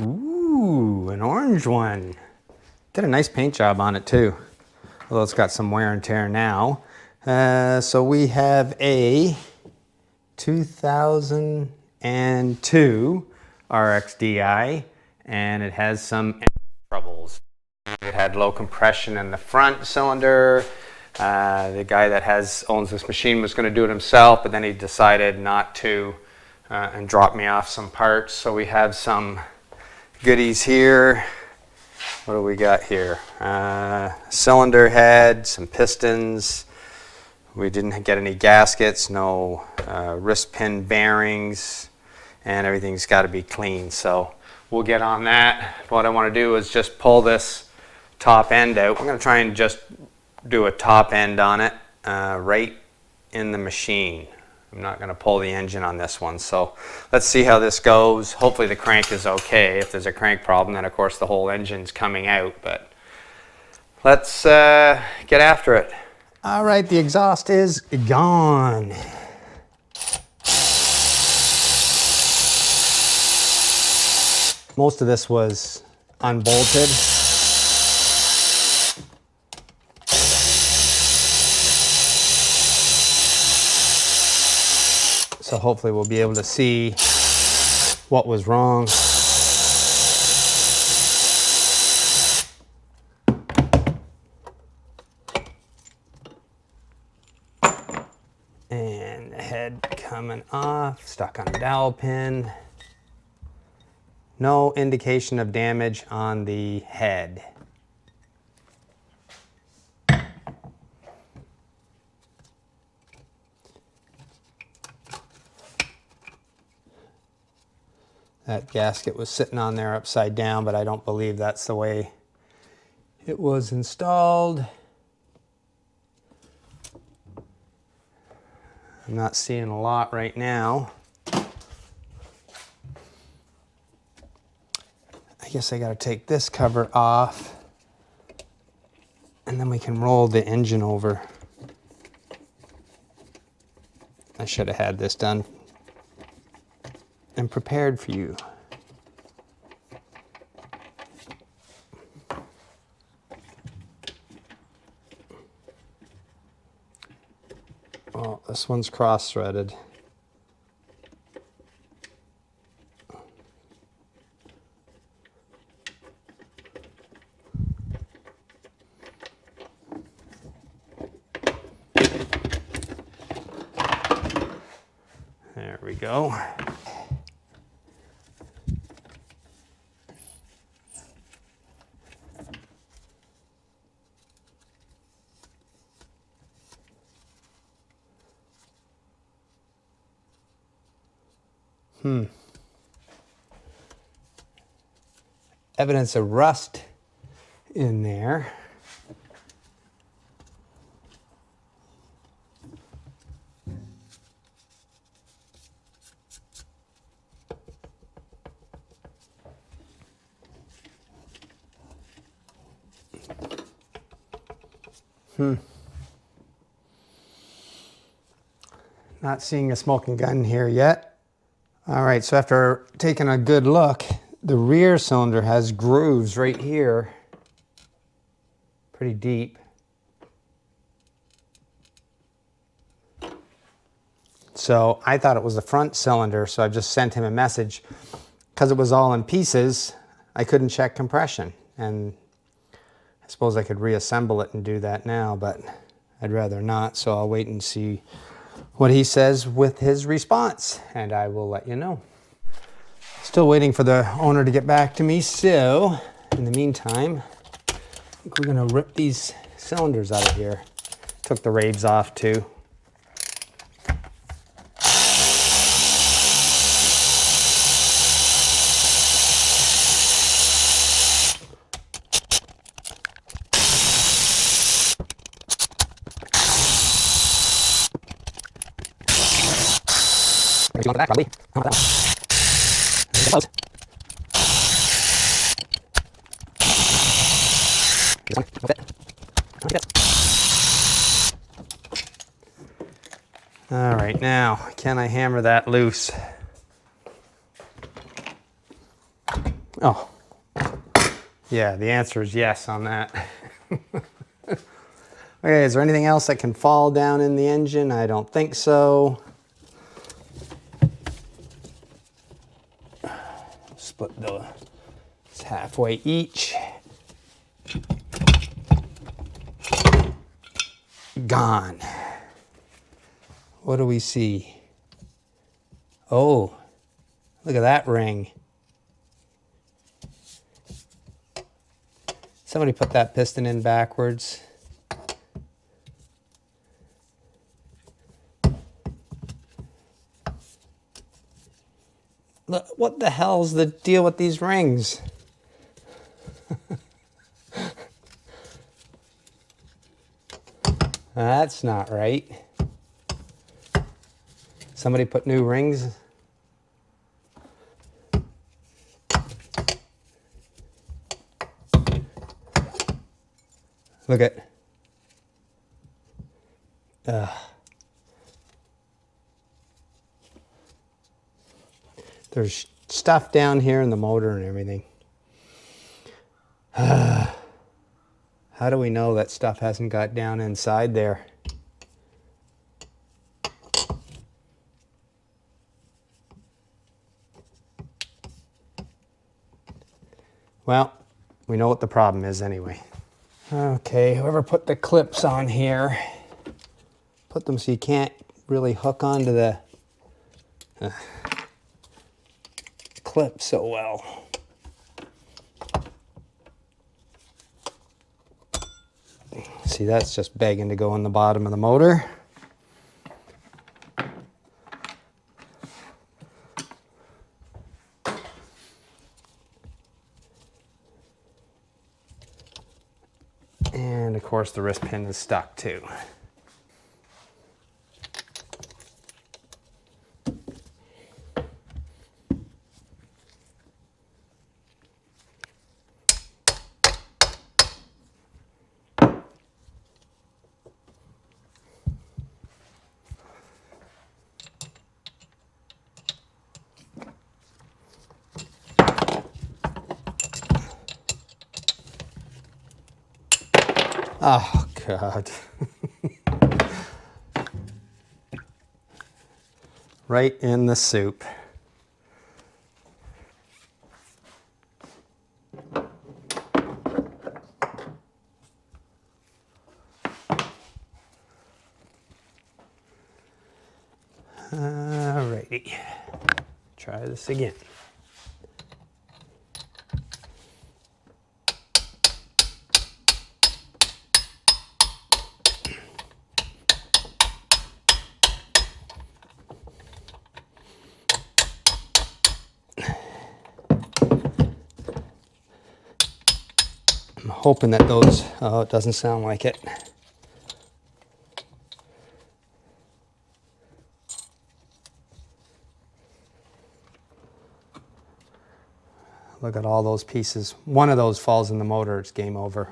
Ooh, an orange one. Did a nice paint job on it too, although it's got some wear and tear now. So we have a 2002 RXDI, and it has some troubles. It had low compression in the front cylinder. The guy that owns this machine was going to do it himself, but then he decided not to and dropped me off some parts. So we have some goodies here. What do we got here? Cylinder head, some pistons. We didn't get any gaskets, no wrist pin bearings, and everything's got to be clean. So we'll get on that. What I want to do is just pull this top end out. I'm going to try and just do a top end on it right in the machine. I'm not going to pull the engine on this one. So let's see how this goes. Hopefully the crank is okay. If there's a crank problem, then of course the whole engine's coming out. But let's get after it. All right, the exhaust is gone. Most of this was unbolted. So hopefully we'll be able to see what was wrong. And the head coming off, stuck on a dowel pin. No indication of damage on the head. That gasket was sitting on there upside down, but I don't believe that's the way it was installed. I'm not seeing a lot right now. I guess I got to take this cover off, and then we can roll the engine over. I should have had this done and prepared for you. Oh, this one's cross-threaded. There we go. Evidence of rust in there. Not seeing a smoking gun here yet. All right, so after taking a good look, the rear cylinder has grooves right here, pretty deep. So I thought it was the front cylinder, so I just sent him a message. Because it was all in pieces, I couldn't check compression. And I suppose I could reassemble it and do that now, but I'd rather not, so I'll wait and see what he says with his response, and I will let you know. Still waiting for the owner to get back to me, so in the meantime, I think we're gonna rip these cylinders out of here. Took the raves off too. Onto that, probably. Onto that one. This one, no fit. No fit. All right, now, can I hammer that loose? Oh, yeah, the answer is yes on that. Okay, is there anything else that can fall down in the engine? I don't think so. Split the, it's halfway each. Gone. What do we see? Oh, look at that ring. Somebody put that piston in backwards. Look, what the hell's the deal with these rings? That's not right. Somebody put new rings. Look at. There's stuff down here in the motor and everything. How do we know that stuff hasn't got down inside there? Well, we know what the problem is anyway. Okay, whoever put the clips on here, put them so you can't really hook onto the clip so well. See, that's just begging to go in the bottom of the motor. And of course the wrist pin is stuck too. Oh, God. Right in the soup. Alrighty. Try this again. I'm hoping that those, oh, it doesn't sound like it. Look at all those pieces. One of those falls in the motor, it's game over.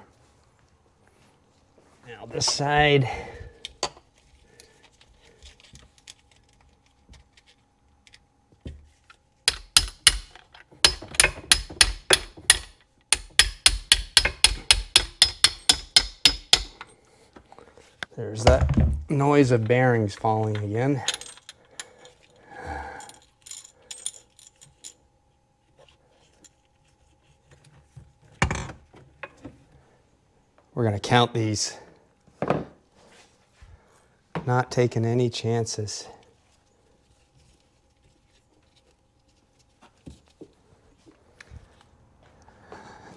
Now this side. There's that noise of bearings falling again. We're going to count these. Not taking any chances.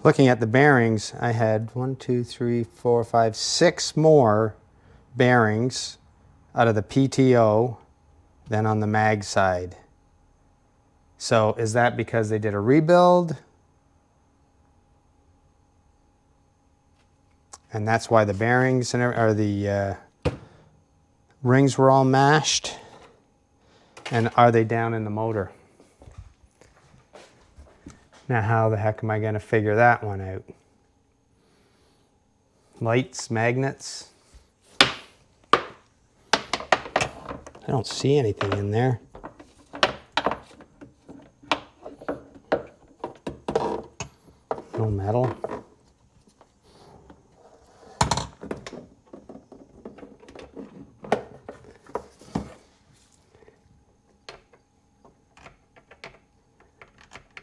Looking at the bearings, I had 1, 2, 3, 4, 5, 6 more bearings out of the PTO than on the mag side. So is that because they did a rebuild? And that's why the bearings and or the rings were all mashed? And are they down in the motor? Now how the heck am I going to figure that one out? Lights, magnets? I don't see anything in there. metal.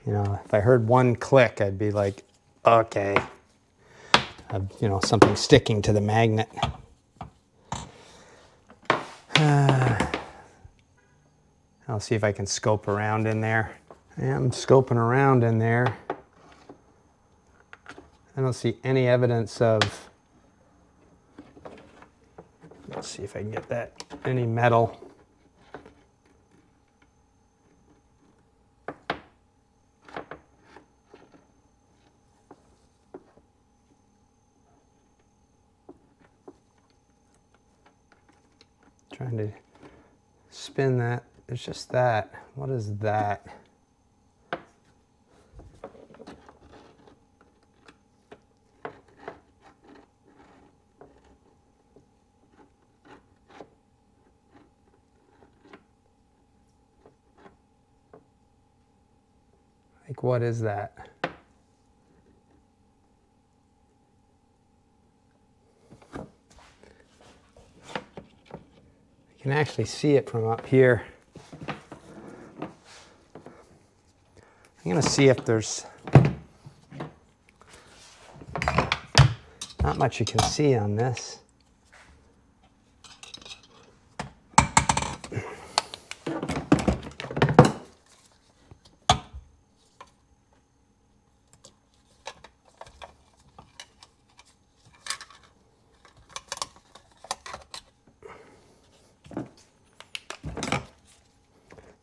You know, if I heard one click, I'd be like, okay, you know, something sticking to the magnet. I'll see if I can scope around in there. I am scoping around in there. I don't see any evidence of, let's see if I can get that, any metal. Trying to spin that. It's just that. What is that? Like, what is that? You can actually see it from up here. I'm going to see if there's not much you can see on this.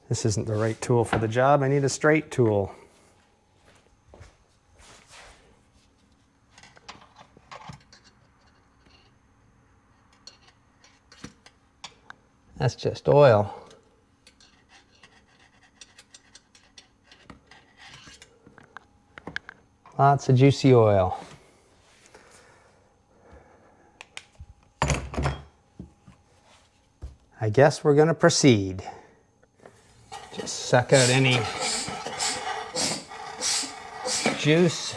This isn't the right tool for the job. I need a straight tool. That's just oil. Lots of juicy oil. I guess we're going to proceed. Just suck out any juice.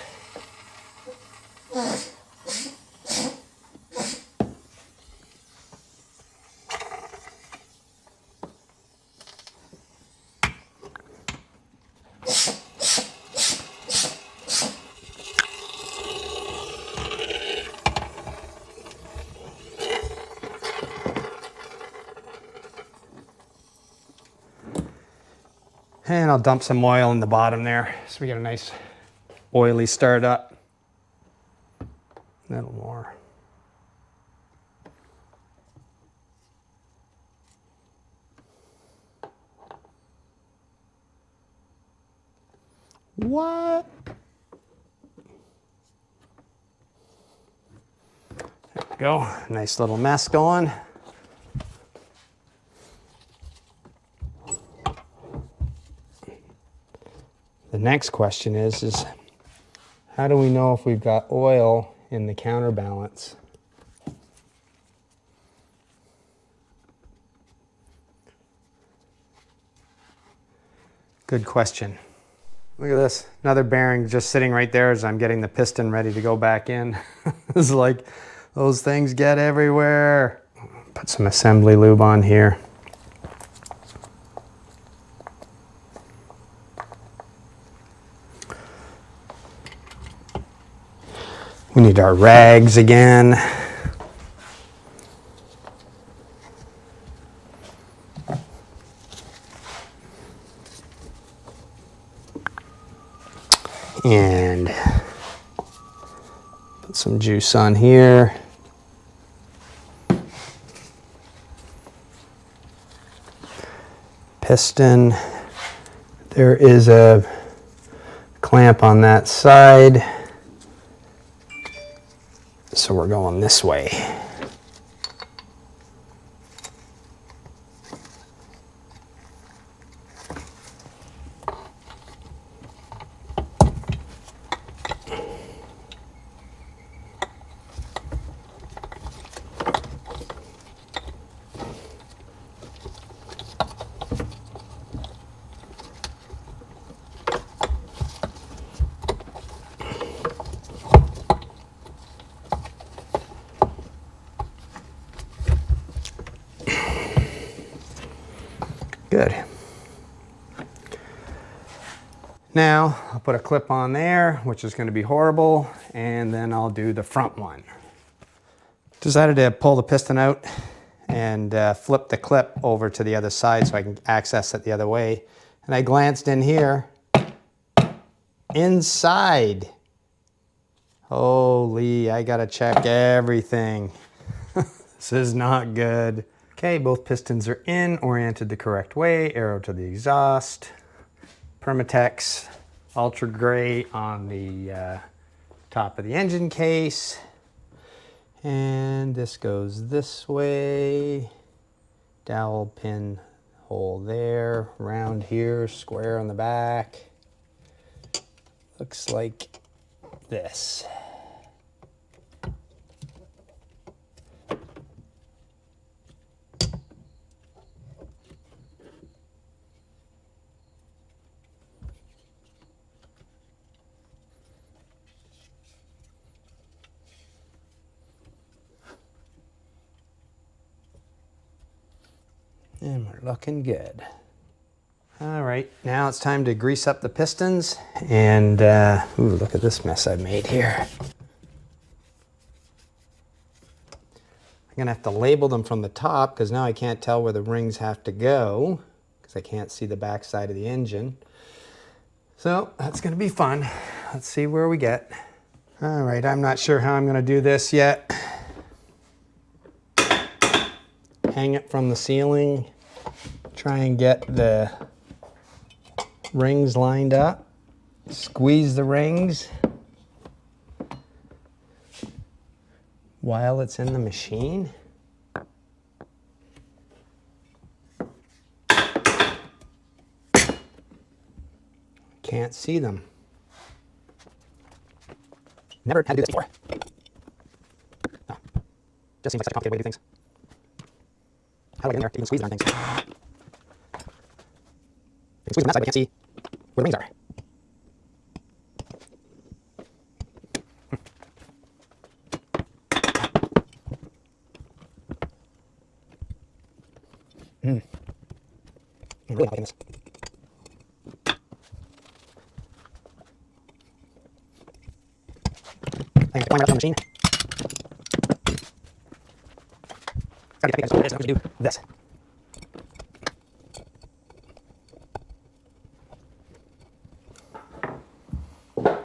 And I'll dump some oil in the bottom there so we get a nice oily start up. A little more. What? There we go. Nice little mess going. The next question is how do we know if we've got oil in the counterbalance? Good question. Look at this, another bearing just sitting right there as I'm getting the piston ready to go back in. It's like those things get everywhere. Put some assembly lube on here. We need our rags again. And put some juice on here. Piston. There is a clamp on that side. So we're going this way. Good. Now I'll put a clip on there, which is going to be horrible, and then I'll do the front one. Decided to pull the piston out and flip the clip over to the other side so I can access it the other way. And I glanced in here. Inside. Holy, I gotta check everything. This is not good. Okay, both pistons are in, oriented the correct way, arrow to the exhaust. Permatex Ultra Gray on the top of the engine case. And this goes this way. Dowel pin hole there, round here, square on the back. Looks like this. And we're looking good. All right, now it's time to grease up the pistons. And ooh, look at this mess I've made here. I'm gonna have to label them from the top because now I can't tell where the rings have to go because I can't see the back side of the engine. So that's gonna be fun. Let's see where we get. All right, I'm not sure how I'm gonna do this yet. Hang it from the ceiling, try and get the rings lined up, squeeze the rings while it's in the machine. Can't see them. Never had to do this before. Oh, just seems like such a complicated way to do things. How do I get in there to even squeeze the darn things? I can squeeze them that side, but I can't see where the rings are. I'm really not liking this. I have to climb right up on the machine. Gotta get that big as it is, I'm going to do this.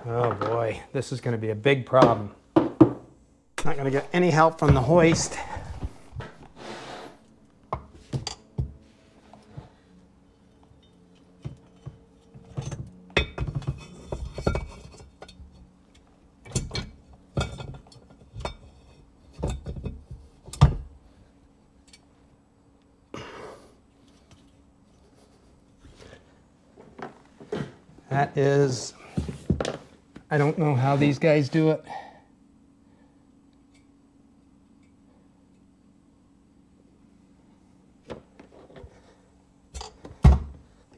Oh boy, this is going to be a big problem. Not going to get any help from the hoist. That is, I don't know how these guys do it.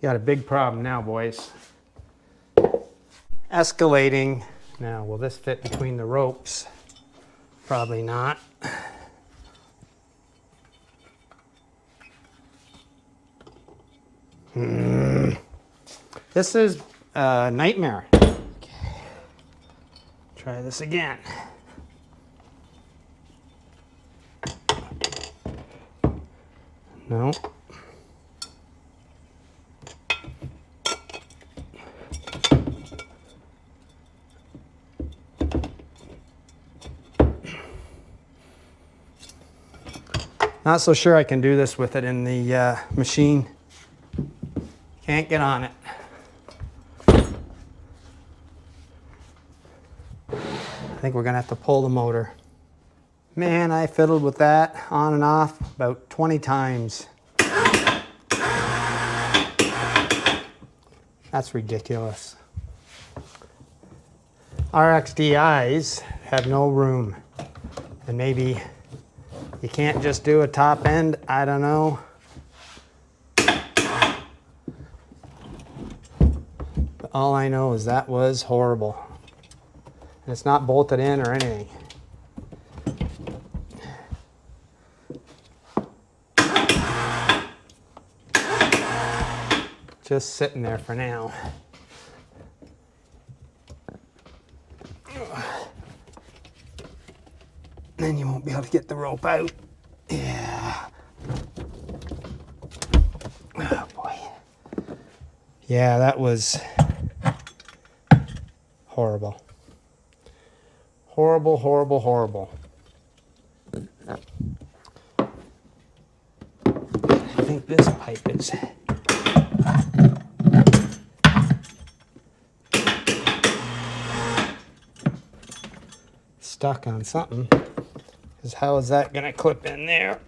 Got a big problem now, boys. Escalating. Now, will this fit between the ropes? Probably not. This is a nightmare. Okay. Try this again. No. Not so sure I can do this with it in the machine. Can't get on it. I think we're gonna have to pull the motor. Man, I fiddled with that on and off about 20 times. That's ridiculous. RXDIs have no room. And maybe you can't just do a top end, I don't know. But all I know is that was horrible. And it's not bolted in or anything. just sitting there for now. Then you won't be able to get the rope out. Yeah. Oh boy. Yeah, that was horrible. Horrible, horrible, horrible. I think this pipe is stuck on something. Because how is that going to clip in there?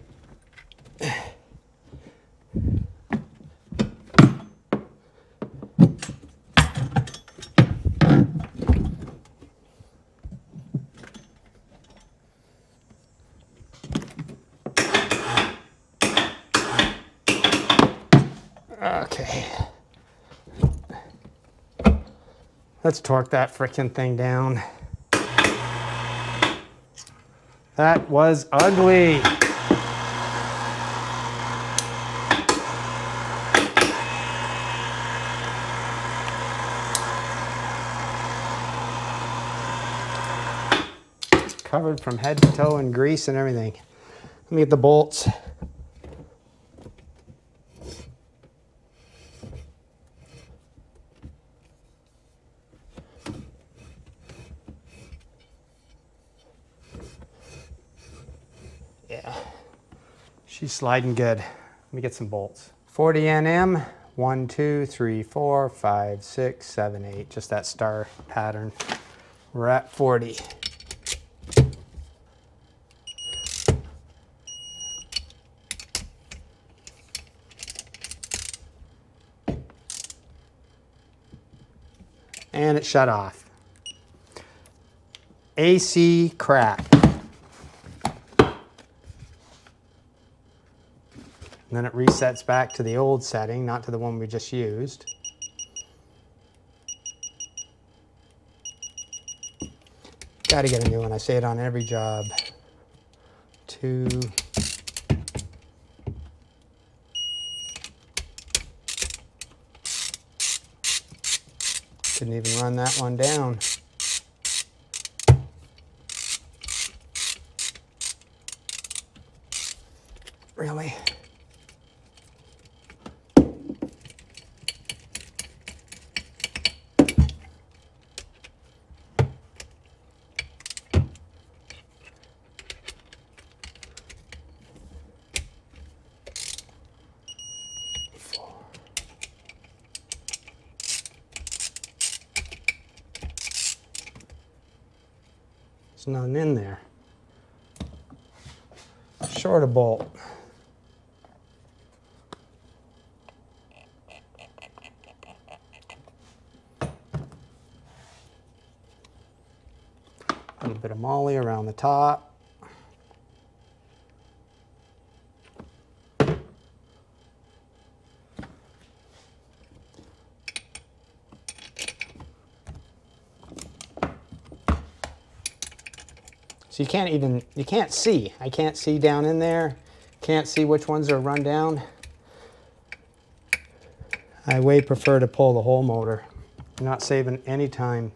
Okay. Let's torque that frickin' thing down. That was ugly. Covered from head to toe in grease and everything. Let me get the bolts. Yeah, she's sliding good. Let me get some bolts. 40 Nm, 1, 2, 3, 4, 5, 6, 7, 8. Just that star pattern. We're at 40. And it shut off. AC crap. And then it resets back to the old setting, not to the one we just used. Gotta get a new one. I say it on every job. 2. Didn't even run that one down. Really? There's none in there. Short a bolt. A little bit of moly around the top. So you can't see. I can't see down in there. Can't see which ones are run down. I way prefer to pull the whole motor. I'm not saving any time.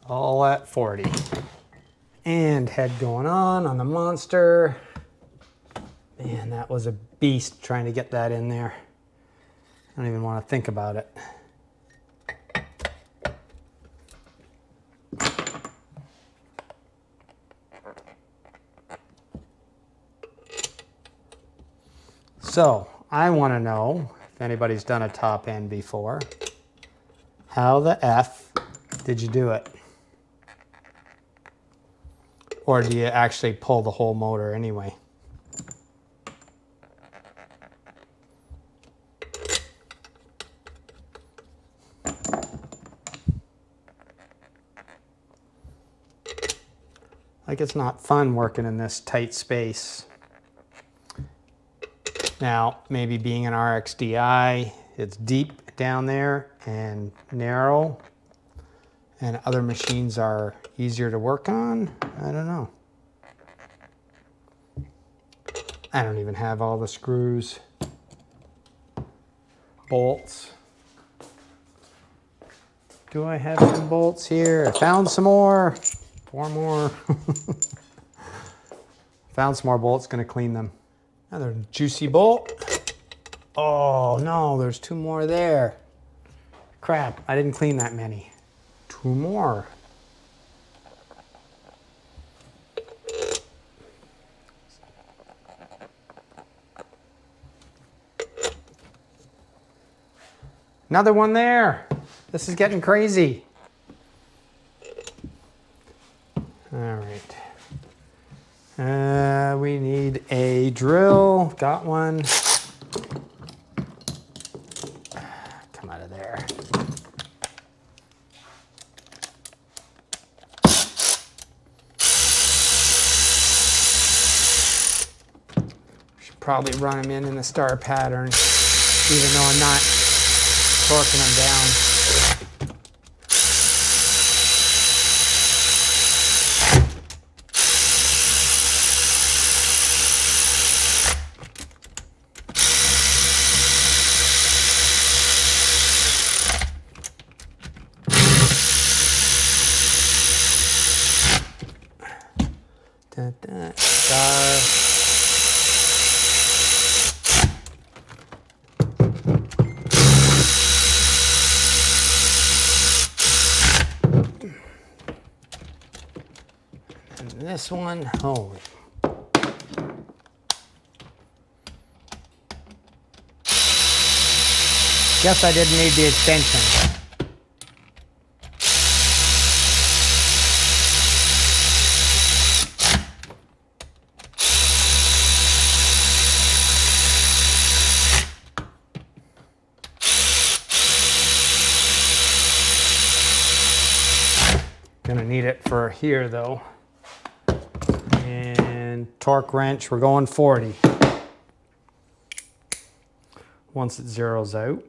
All at 40. And head going on the monster. Man, that was a beast trying to get that in there. I don't even want to think about it. So I want to know if anybody's done a top end before. How the F did you do it? Or do you actually pull the whole motor anyway? Like, it's not fun working in this tight space. Now, maybe being an RXDI, it's deep down there and narrow, and other machines are easier to work on. I don't know. I don't even have all the screws, bolts. Do I have some bolts here? I found some more. 4 more. Found some more bolts, gonna clean them. Another juicy bolt. Oh no, there's 2 more there. Crap, I didn't clean that many. 2 more. Another one there. This is getting crazy. All right. We need a drill. Got one. Come out of there. Should probably run them in the star pattern, even though I'm not torquing them down. And this one, holy. Guess I didn't need the extension. Gonna need it for here though. And torque wrench, we're going 40. Once it zeroes out.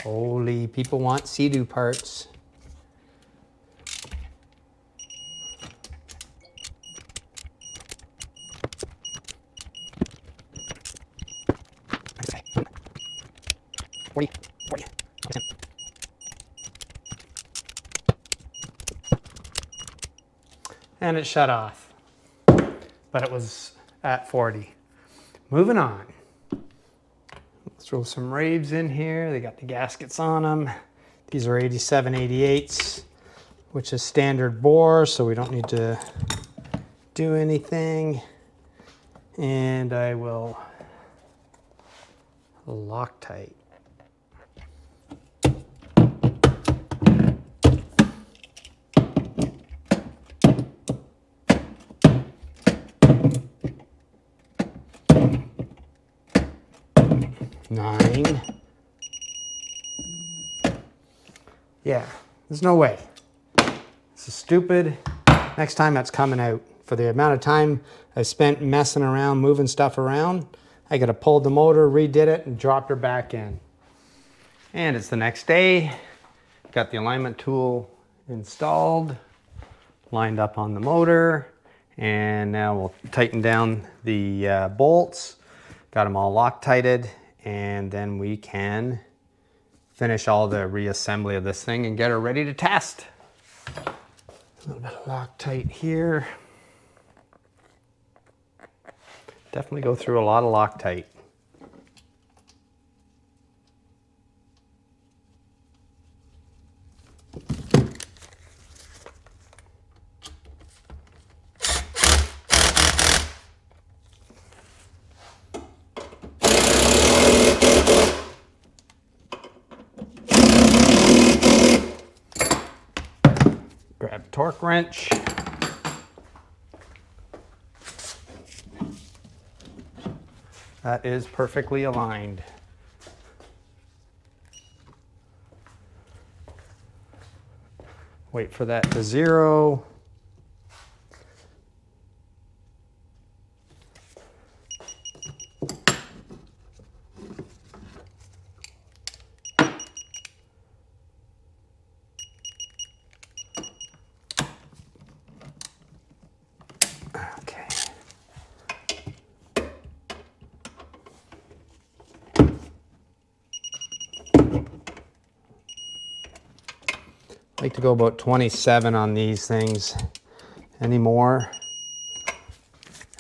Holy, people want Sea-Doo parts. And it shut off, but it was at 40. Moving on. Let's throw some raves in here. They got the gaskets on them. These are 87 88s, which is standard bore, so we don't need to do anything. And I will Loctite. Nine. Yeah, there's no way. This is stupid. Next time that's coming out. For the amount of time I spent messing around, moving stuff around, I could have pulled the motor, redid it, and dropped her back in. And it's the next day. Got the alignment tool installed, lined up on the motor, and now we'll tighten down the bolts. Got them all Loctited. And then we can finish all the reassembly of this thing and get her ready to test. A little bit of Loctite here. Definitely go through a lot of Loctite. torque wrench. That is perfectly aligned. Wait for that to 0. Okay. I like to go about 27 on these things anymore,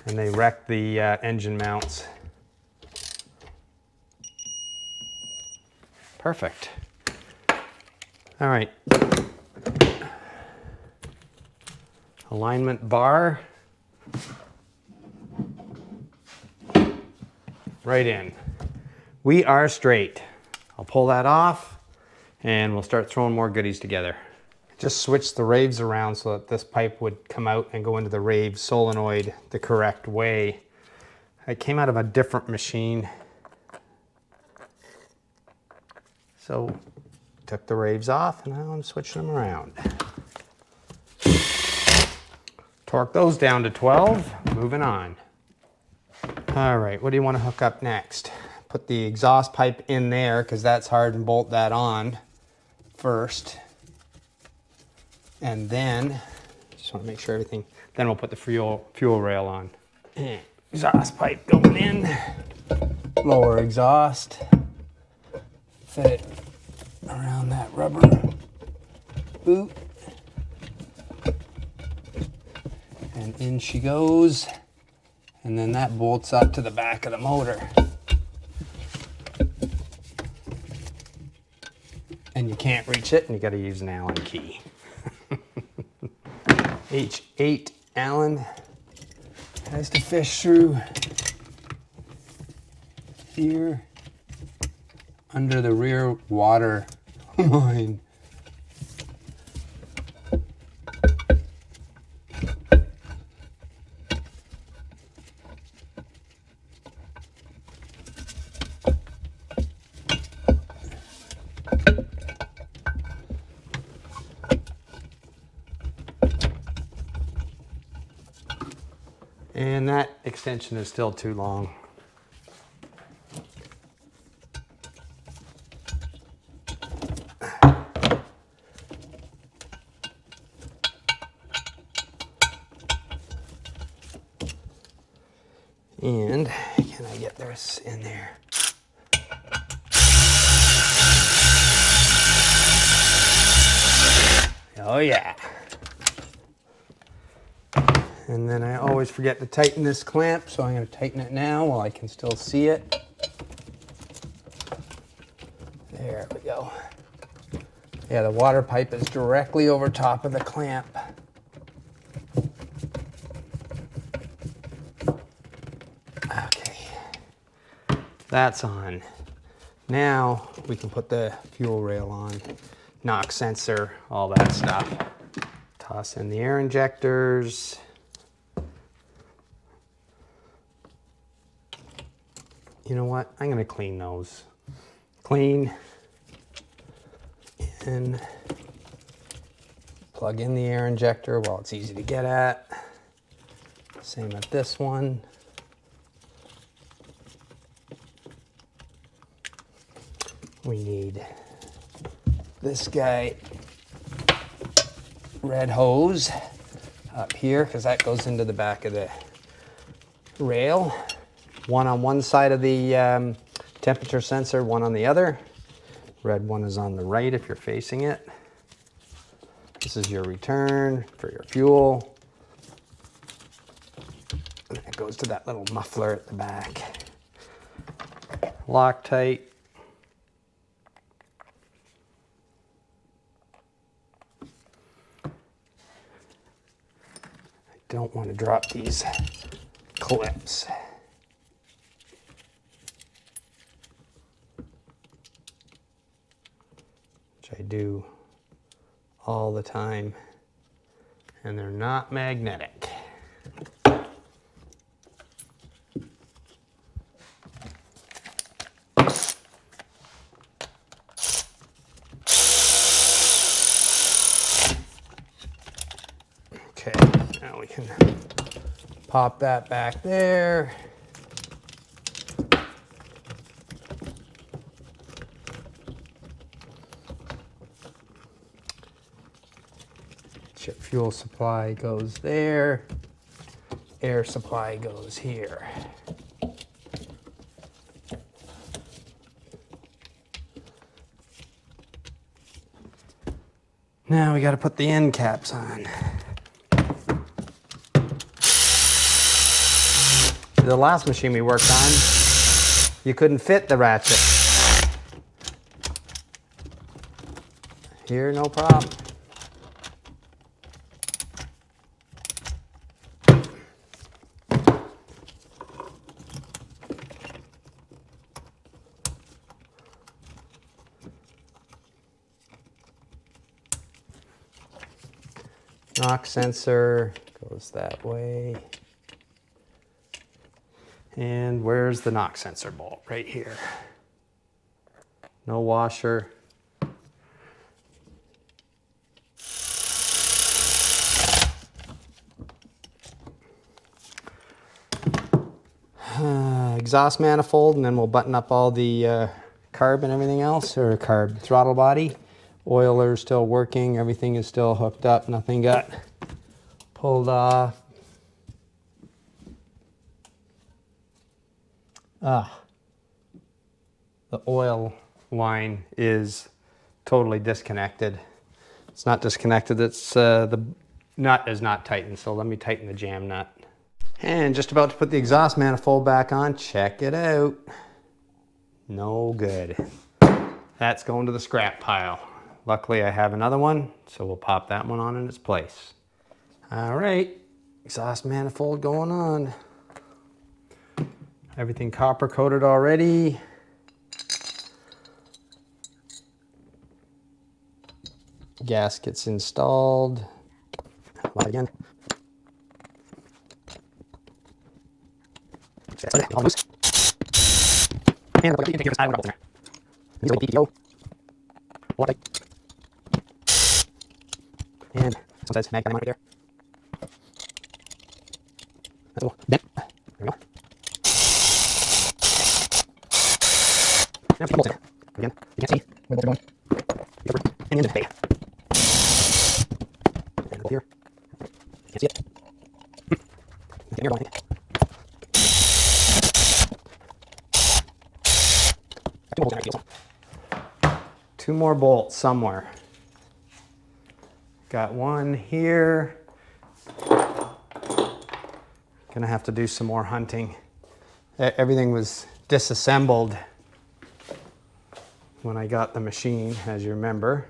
and they wreck the engine mounts. Perfect. All right. Alignment bar. Right in. We are straight. I'll pull that off and we'll start throwing more goodies together. Just switch the raves around so that this pipe would come out and go into the rave solenoid the correct way. It came out of a different machine. So took the raves off and now I'm switching them around. Torque those down to 12, moving on. All right, what do you want to hook up next? Put the exhaust pipe in there because that's hard, and bolt that on first. And then, just want to make sure everything, then we'll put the fuel rail on. Exhaust pipe going in, lower exhaust, fit it around that rubber boot. And in she goes. And then that bolts up to the back of the motor. And you can't reach it, and you got to use an Allen key. H8 Allen has to fish through here under the rear water line. And that extension is still too long. And can I get this in there? Oh yeah. And then I always forget to tighten this clamp, so I'm going to tighten it now while I can still see it. There we go. Yeah, the water pipe is directly over top of the clamp. Okay, that's on. Now we can put the fuel rail on, knock sensor, all that stuff. Toss in the air injectors. You know what? I'm going to clean those. Clean. And plug in the air injector while it's easy to get at. Same at this one. We need this guy, red hose up here, because that goes into the back of the rail. One on one side of the temperature sensor, one on the other. Red one is on the right if you're facing it. This is your return for your fuel. And it goes to that little muffler at the back. Loctite. I don't want to drop these clips. Which I do all the time. and they're not magnetic. Okay, now we can pop that back there. Jet fuel supply goes there. Air supply goes here. Now we got to put the end caps on. The last machine we worked on, you couldn't fit the ratchet. Here, no problem. Knock sensor goes that way. And where's the knock sensor bolt? Right here. No washer. Exhaust manifold, and then we'll button up all the carb and everything else, or carb throttle body. Oiler's still working, everything is still hooked up, nothing got pulled off. The oil line is totally disconnected. It's not disconnected, it's the nut is not tightened, so let me tighten the jam nut. And just about to put the exhaust manifold back on. Check it out. No good. That's going to the scrap pile. Luckily I have another one, so we'll pop that one on in its place. All right, exhaust manifold going on. Everything copper coated already. Gaskets installed. Again. All loose. And look, you can take your bolts in there. These are DPO. And some says mag right there. That's a little dent. There we go. Now put the bolts in there. Again, you can't see where the bolts are going. And the engine bay. And over here. Can't see it. Nothing here going, I think. Two more bolts somewhere. Got one here. Gonna have to do some more hunting. Everything was disassembled when I got the machine, as you remember.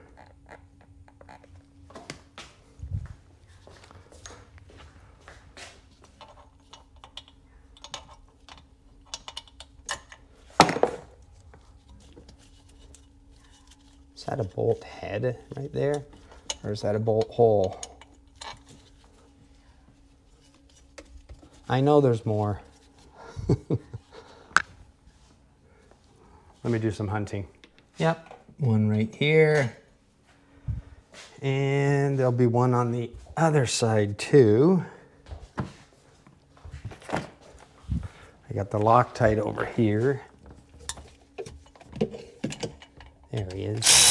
Is that a bolt head right there? Or is that a bolt hole? I know there's more. Let me do some hunting. Yep, one right here. And there'll be one on the other side too. I got the Loctite over here. There he is.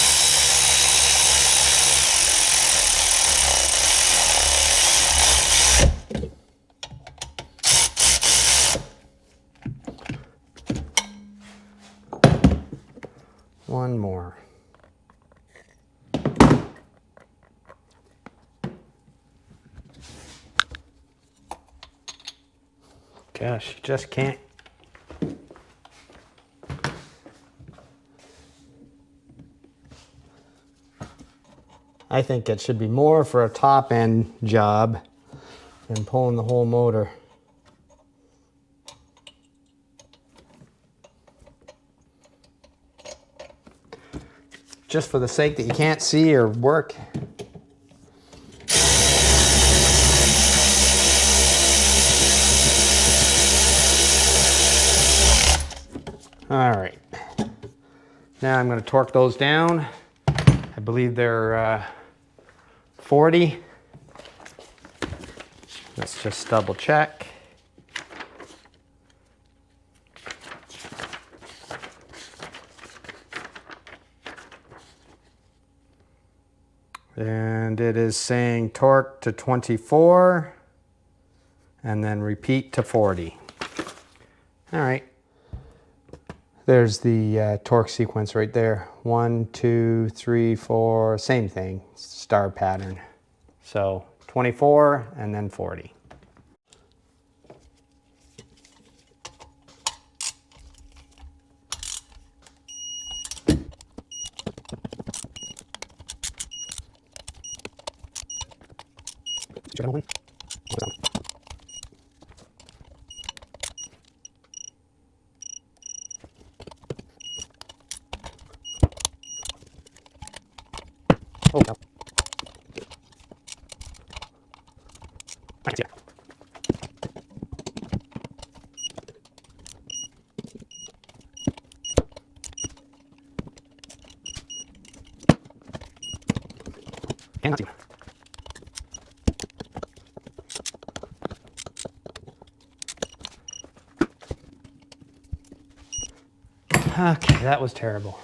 One more. Gosh, you just can't. I think it should be more for a top end job than pulling the whole motor. Just for the sake that you can't see or work. All right. Now I'm going to torque those down. I believe they're 40. Let's just double check. And it is saying torque to 24 and then repeat to 40. All right. There's the torque sequence right there. 1, 2, 3, 4, same thing, star pattern. So 24 and then 40. Oh, no. I can see it. Cannot see. Okay, that was terrible.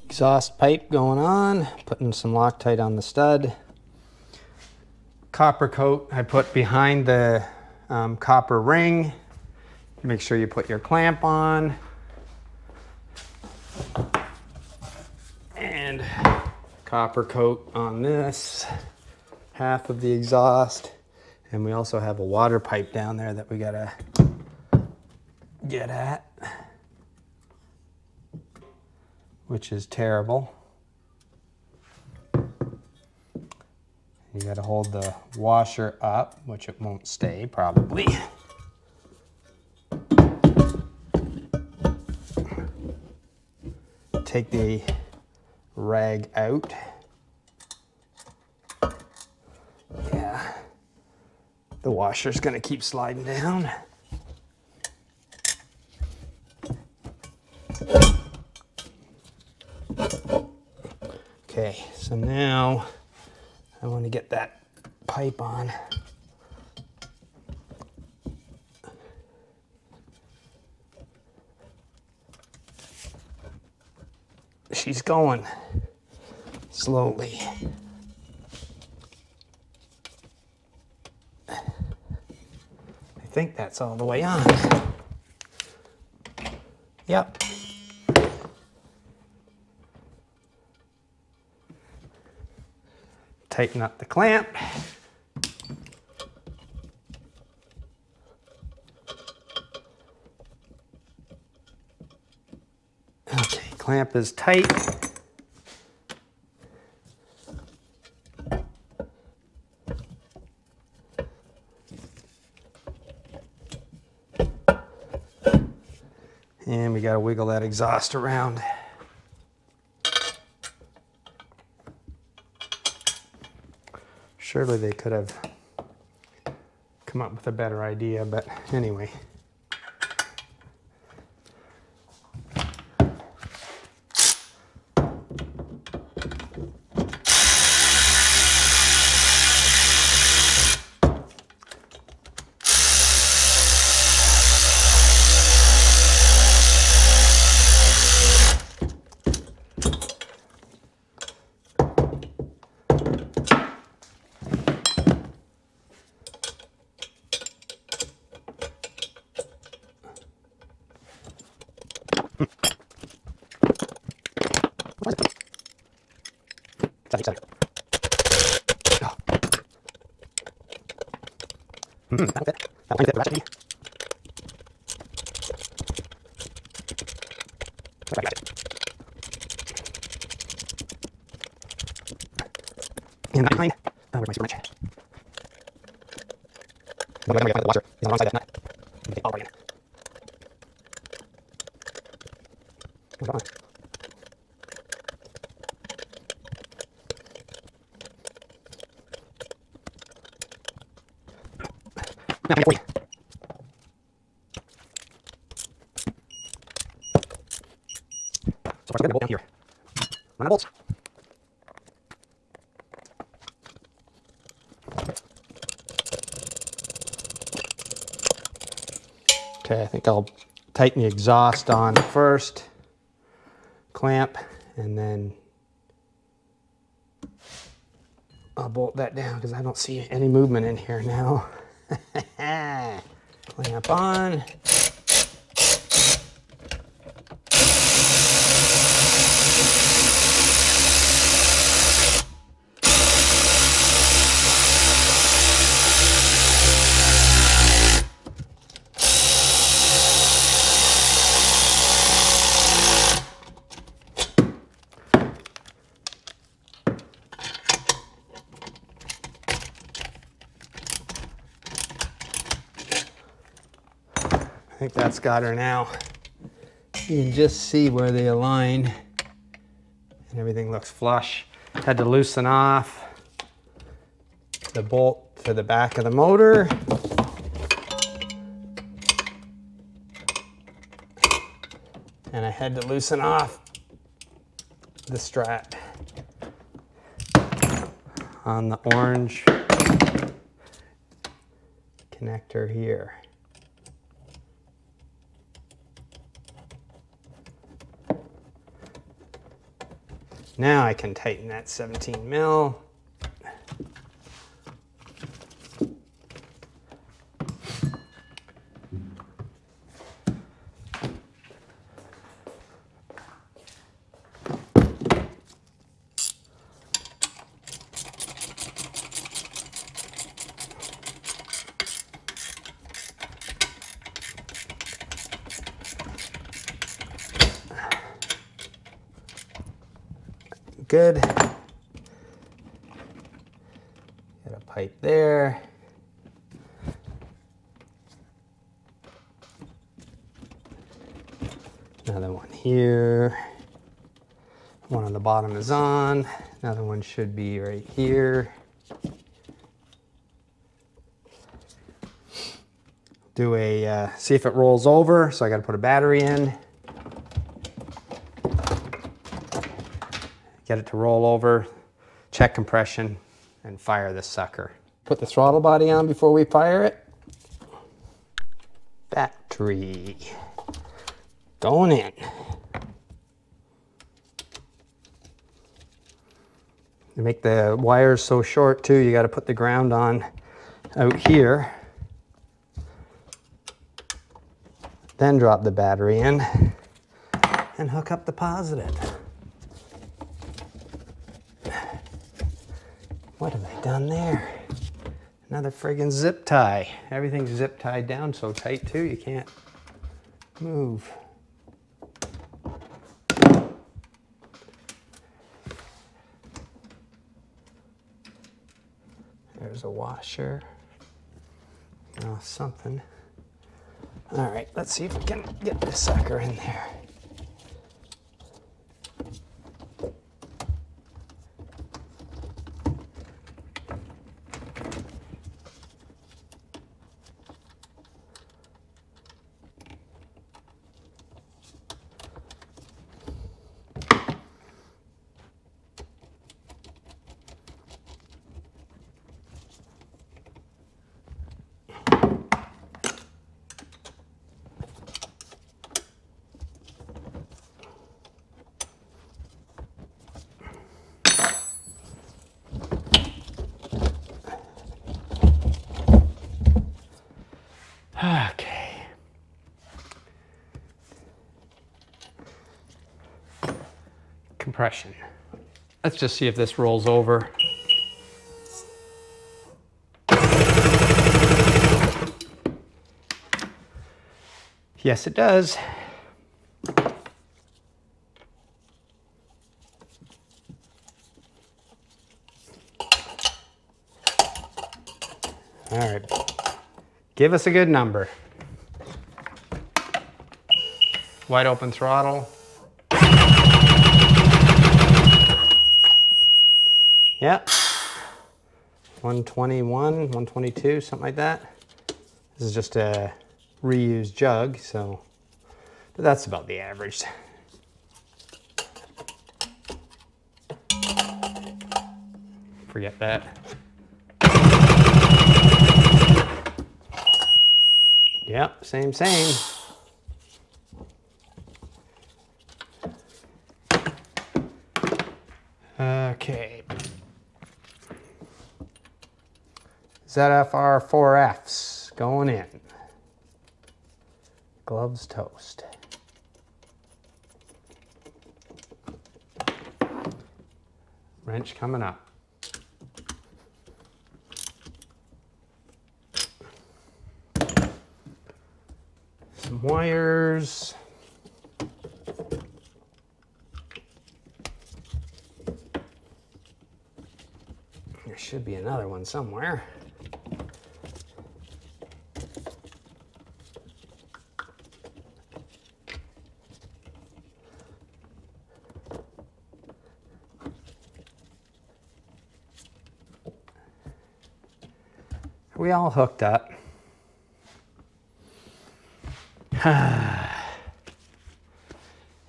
Exhaust pipe going on, putting some Loctite on the stud. Copper coat I put behind the copper ring. Make sure you put your clamp on. And copper coat on this half of the exhaust. And we also have a water pipe down there that we gotta get at, which is terrible. You gotta hold the washer up, which it won't stay probably. Take the rag out. Yeah, the washer's gonna keep sliding down. Okay, so now I want to get that pipe on. She's going slowly. I think that's all the way on. Yep. Tighten up the clamp. Okay, clamp is tight. And we gotta wiggle that exhaust around. Surely they could have come up with a better idea, but anyway. Sorry. Oh. That'll fit. That'll fit the recipe. I got it. And not behind. Where's my super wrench? No, I find the washer. It's on the wrong side of that nut. I'm going to take all the way in. Hold on. Now, 40. So I'm going to bolt down here. Run the bolts. Okay, I think I'll tighten the exhaust on first, clamp, and then I'll bolt that down because I don't see any movement in here now. Clamp on. I think that's got her now. You can just see where they align and everything looks flush. Had to loosen off the bolt to the back of the motor. And I had to loosen off the strap on the orange connector here. Now I can tighten that 17 mil. Good. Got a pipe there. Another one here. One on the bottom is on. Another one should be right here. Do a, see if it rolls over. So I got to put a battery in. Get it to roll over, check compression, and fire this sucker. Put the throttle body on before we fire it. Battery going in. To make the wires so short too, you got to put the ground on out here. Then drop the battery in and hook up the positive. What have I done there? Another friggin' zip tie. Everything's zip tied down so tight too, you can't move. There's a washer. Oh, something. All right, let's see if we can get this sucker in there. Okay. Compression. Let's just see if this rolls over. Yes, it does. All right. Give us a good number. Wide open throttle. Yep. 121, 122, something like that. This is just a reused jug, so but that's about the average. forget that. Yep, same. Okay. ZFR 4Fs going in. Gloves toast. Wrench coming up. Some wires. There should be another one somewhere. Are we all hooked up?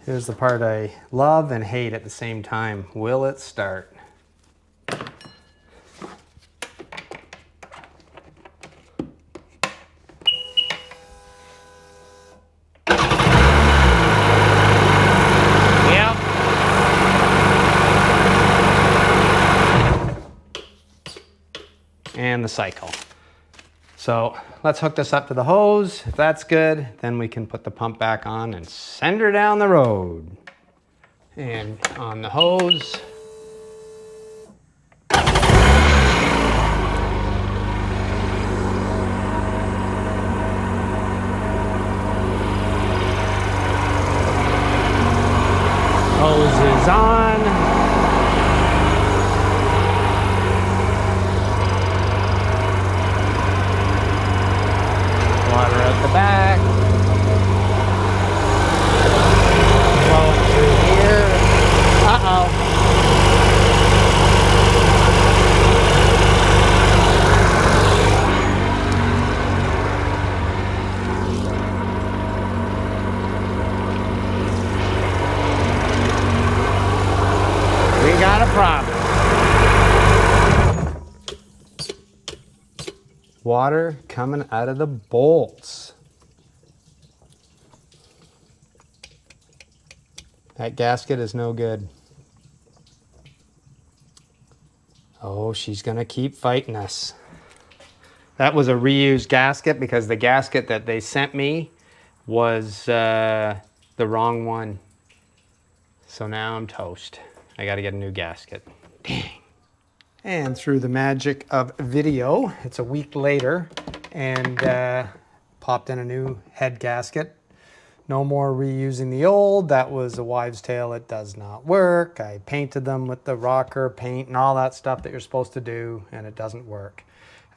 Here's the part I love and hate at the same time. Will it start? Yep. And the cycle. So let's hook this up to the hose. If that's good, then we can put the pump back on and send her down the road. And on the hose. Hose is on. Water at the back. Flowing through here. Uh-oh. We got a problem. Water coming out of the bolts. That gasket is no good. Oh, she's gonna keep fighting us. That was a reused gasket because the gasket that they sent me was the wrong one. So now I'm toast. I gotta get a new gasket. Dang. And through the magic of video, it's a week later, and popped in a new head gasket. No more reusing the old. That was a wives' tale. It does not work. I painted them with the rocker paint and all that stuff that you're supposed to do, and it doesn't work.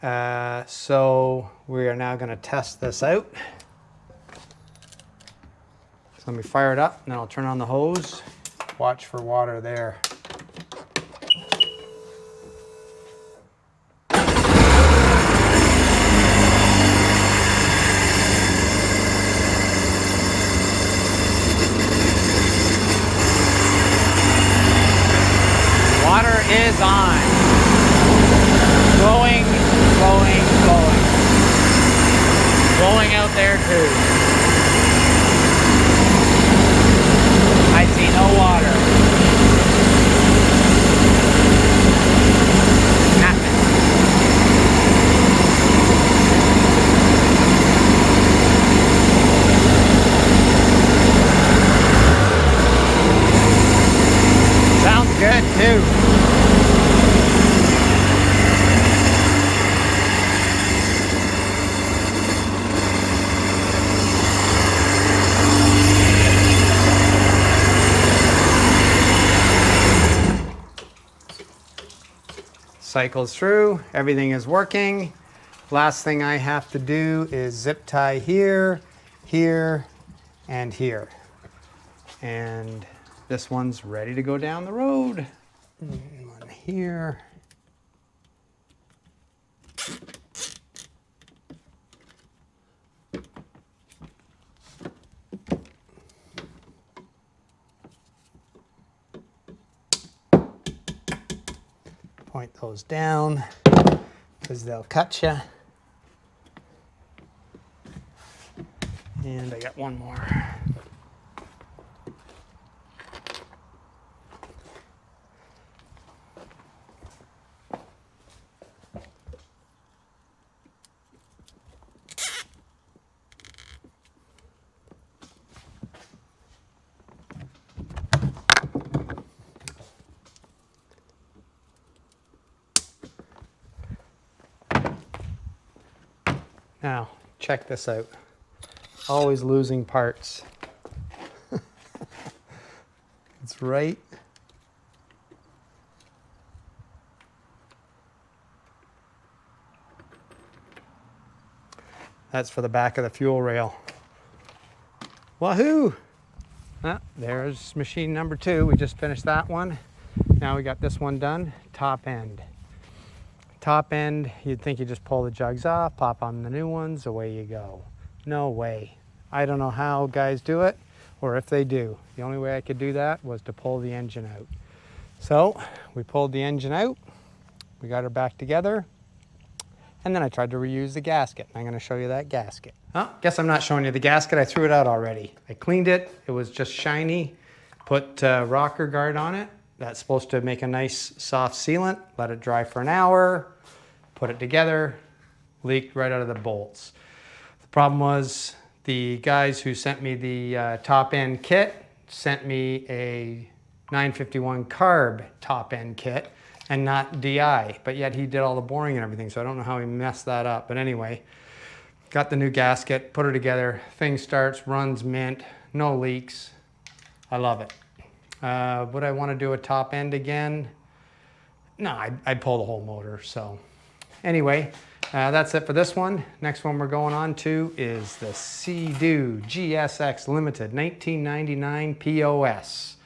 So we are now going to test this out. So let me fire it up, and then I'll turn on the hose. Watch for water there. Water is on. Flowing, flowing, flowing. Flowing out there too. I see no water. Nothing. Sounds good too. Cycles through, everything is working. Last thing I have to do is zip tie here, here, and here. And this one's ready to go down the road. One here. point those down because they'll cut you. And I got one more. Now, check this out. Always losing parts. It's right. That's for the back of the fuel rail. Wahoo! Ah, there's machine number 2. We just finished that one. Now we got this one done, top end. Top end, you'd think you just pull the jugs off, pop on the new ones, away you go. No way. I don't know how guys do it, or if they do. The only way I could do that was to pull the engine out. So we pulled the engine out, we got her back together, and then I tried to reuse the gasket. I'm going to show you that gasket. Oh, guess I'm not showing you the gasket. I threw it out already. I cleaned it. It was just shiny. Put rocker guard on it. That's supposed to make a nice soft sealant. Let it dry for an hour. Put it together. Leaked right out of the bolts. The problem was the guys who sent me the top end kit sent me a 951 carb top end kit and not DI, but yet he did all the boring and everything, so I don't know how he messed that up. But anyway, got the new gasket, put her together, thing starts, runs mint, no leaks. I love it. Would I want to do a top end again? No, I'd pull the whole motor. So anyway, that's it for this one. Next one we're going on to is the Sea-Doo GSX Limited 1999 POS.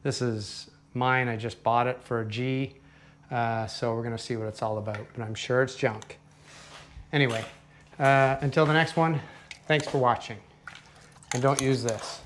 This is mine. I just bought it for a G. So we're going to see what it's all about, but I'm sure it's junk. Anyway, until the next one, thanks for watching. And don't use this.